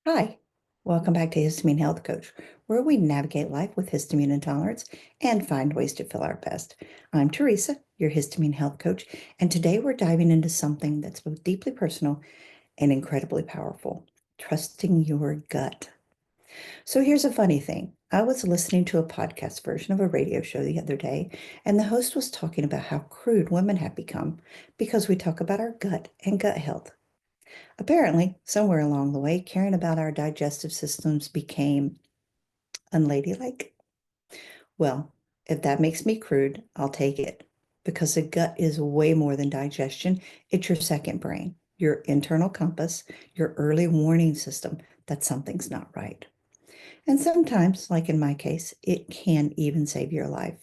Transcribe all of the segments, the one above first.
Hi, welcome back to Histamine Health Coach, where we navigate life with histamine intolerance and find ways to feel our best. I'm Teresa, your histamine health coach, and today we're diving into something that's both deeply personal and incredibly powerful, trusting your gut. So here's a funny thing. I was listening to a podcast version of a radio show the other day, and the host was talking about how crude women have become because we talk about our gut and gut health. Apparently, somewhere along the way, caring about our digestive systems became unladylike. Well, if that makes me crude, I'll take it because the gut is way more than digestion. It's your second brain, your internal compass, your early warning system that something's not right. And sometimes, like in my case, it can even save your life.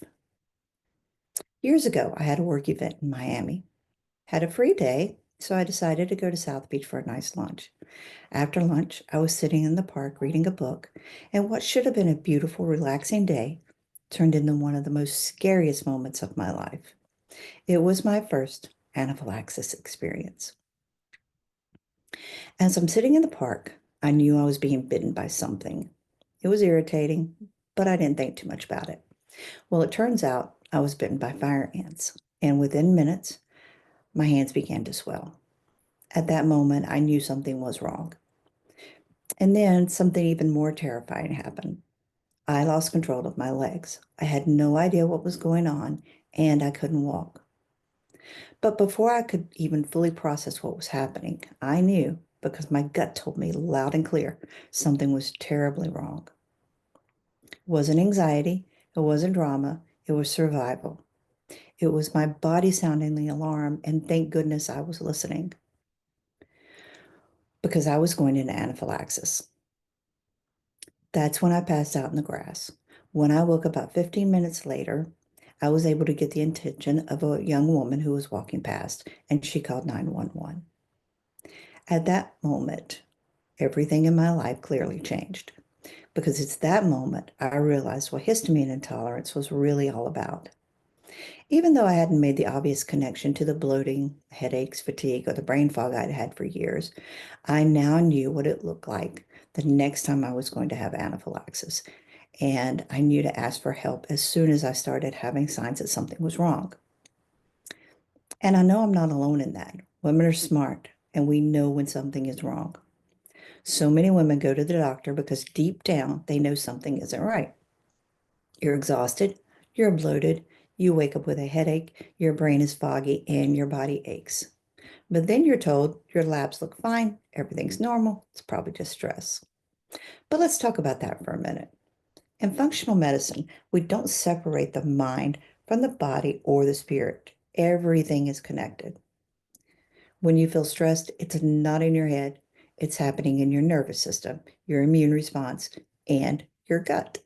Years ago, I had a work event in Miami, had a free day, so I decided to go to South Beach for a nice lunch. After lunch, I was sitting in the park reading a book, and what should have been a beautiful, relaxing day turned into one of the most scariest moments of my life. It was my first anaphylaxis experience. As I'm sitting in the park, I knew I was being bitten by something. It was irritating, but I didn't think too much about it. Well, it turns out I was bitten by fire ants, and within minutes, my hands began to swell. At that moment, I knew something was wrong. And then something even more terrifying happened. I lost control of my legs. I had no idea what was going on, and I couldn't walk. But before I could even fully process what was happening, I knew because my gut told me loud and clear something was terribly wrong. It wasn't anxiety, it wasn't drama, it was survival. It was my body sounding the alarm, and thank goodness I was listening because I was going into anaphylaxis. That's when I passed out in the grass. When I woke about 15 minutes later, I was able to get the attention of a young woman who was walking past, and she called 911. At that moment, everything in my life clearly changed because it's that moment I realized what histamine intolerance was really all about. Even though I hadn't made the obvious connection to the bloating, headaches, fatigue, or the brain fog I'd had for years, I now knew what it looked like the next time I was going to have anaphylaxis. And I knew to ask for help as soon as I started having signs that something was wrong. And I know I'm not alone in that. Women are smart, and we know when something is wrong. So many women go to the doctor because deep down they know something isn't right. You're exhausted, you're bloated, you wake up with a headache, your brain is foggy, and your body aches. But then you're told your labs look fine, everything's normal, it's probably just stress. But let's talk about that for a minute. In functional medicine, we don't separate the mind from the body or the spirit. Everything is connected. When you feel stressed, it's not in your head, it's happening in your nervous system, your immune response, and your gut.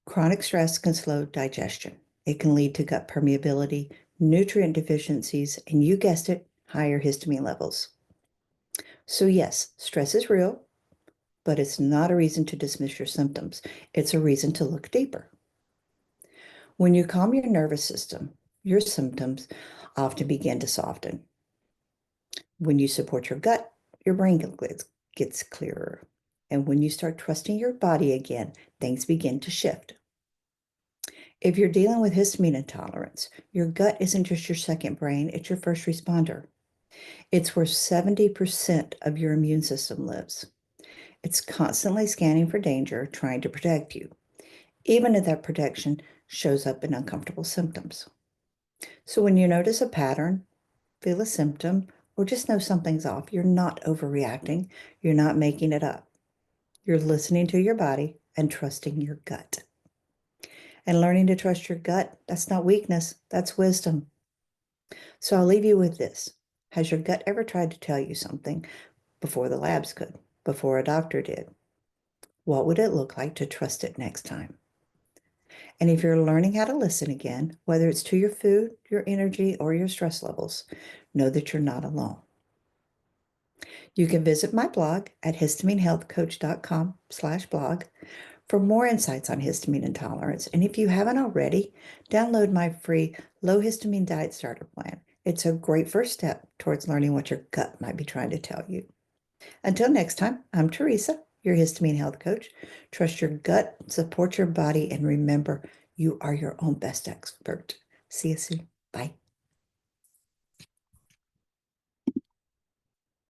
Chronic stress can slow digestion. It can lead to gut permeability, nutrient deficiencies, and you guessed it, higher histamine levels. So, yes, stress is real, but it's not a reason to dismiss your symptoms. It's a reason to look deeper. When you calm your nervous system, your symptoms often begin to soften. When you support your gut, your brain gets clearer. And when you start trusting your body again, things begin to shift. If you're dealing with histamine intolerance, your gut isn't just your second brain, it's your first responder. It's where 70% of your immune system lives. It's constantly scanning for danger, trying to protect you, even if that protection shows up in uncomfortable symptoms. So when you notice a pattern, feel a symptom, or just know something's off, you're not overreacting, you're not making it up. You're listening to your body and trusting your gut. And learning to trust your gut, that's not weakness, that's wisdom. So I'll leave you with this. Has your gut ever tried to tell you something before the labs could, before a doctor did? What would it look like to trust it next time? And if you're learning how to listen again, whether it's to your food, your energy, or your stress levels, know that you're not alone. You can visit my blog at histaminehealthcoach.com/blog for more insights on histamine intolerance. And if you haven't already, download my free low histamine diet starter plan. It's a great first step towards learning what your gut might be trying to tell you. Until next time, I'm Teresa, your histamine health coach. Trust your gut, support your body, and remember, you are your own best expert. See you soon. Bye.